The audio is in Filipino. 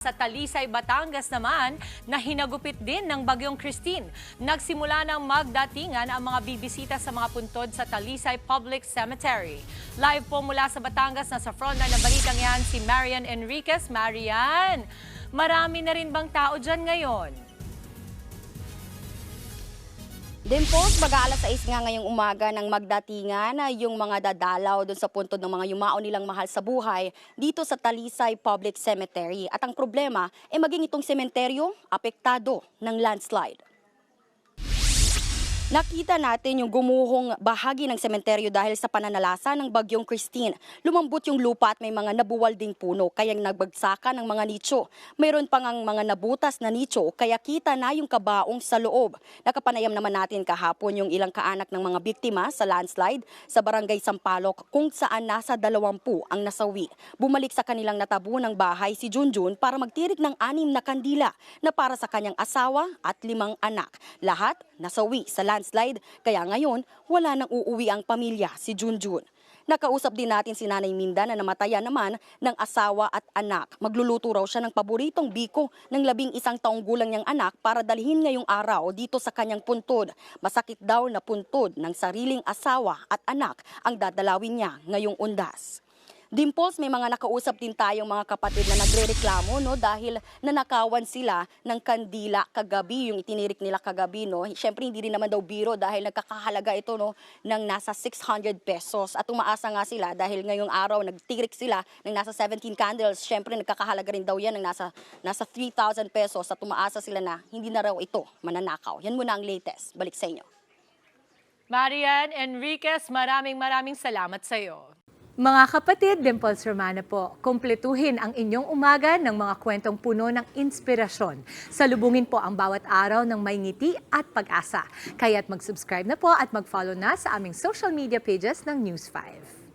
Sa Talisay, Batangas naman na hinagupit din ng Bagyong Christine. Nagsimula ng magdatingan ang mga bibisita sa mga puntod sa Talisay Public Cemetery. Live po mula sa Batangas na sa frontline ng balitang yan si Marian Enriquez. Marian, marami na rin bang tao dyan ngayon? Dimples, mag-aalas 6 nga ngayong umaga ng magdatingan na yung mga dadalaw doon sa puntod ng mga yumao nilang mahal sa buhay dito sa Talisay Public Cemetery. At ang problema ay maging itong sementeryo apektado ng landslide. Nakita natin yung gumuhong bahagi ng sementeryo dahil sa pananalasa ng Bagyong Christine. Lumambot yung lupa at may mga nabuwal ding puno kaya nagbagsakan ng mga nicho. Mayroon pang ang mga nabutas na nicho kaya kita na yung kabaong sa loob. Nakapanayam naman natin kahapon yung ilang kaanak ng mga biktima sa landslide sa Barangay Sampaloc kung saan nasa 20 ang nasawi. Bumalik sa kanilang natabu ng bahay si Junjun para magtirik ng 6 na kandila na para sa kanyang asawa at 5 anak. Lahat nasawi sa landslide, kaya ngayon wala nang uuwi ang pamilya si Junjun. Nakausap din natin si Nanay Minda na namatayan naman ng asawa at anak. Magluluto raw siya ng paboritong biko ng 11 taong gulang niyang anak para dalhin ngayong araw dito sa kanyang puntod. Masakit daw na puntod ng sariling asawa at anak ang dadalawin niya ngayong undas. Dimples, may mga nakausap din tayong mga kapatid na nagrereklamo dahil nanakawan sila ng kandila kagabi, yung itinirik nila kagabi. Siyempre hindi rin naman daw biro dahil nagkakahalaga ito ng nasa 600 pesos. At umaasa nga sila dahil ngayong araw nagtirik sila ng nasa 17 candles. Siyempre nagkakahalaga rin daw yan ng nasa 3,000 pesos at umaasa sila na hindi na raw ito mananakaw. Yan muna ang latest. Balik sa inyo. Marian Enriquez, maraming salamat sa iyo. Mga kapatid, Dimples Romana po, kumpletuhin ang inyong umaga ng mga kwentong puno ng inspirasyon. Salubungin po ang bawat araw ng may ngiti at pag-asa. Kaya't mag-subscribe na po at mag-follow na sa aming social media pages ng News 5.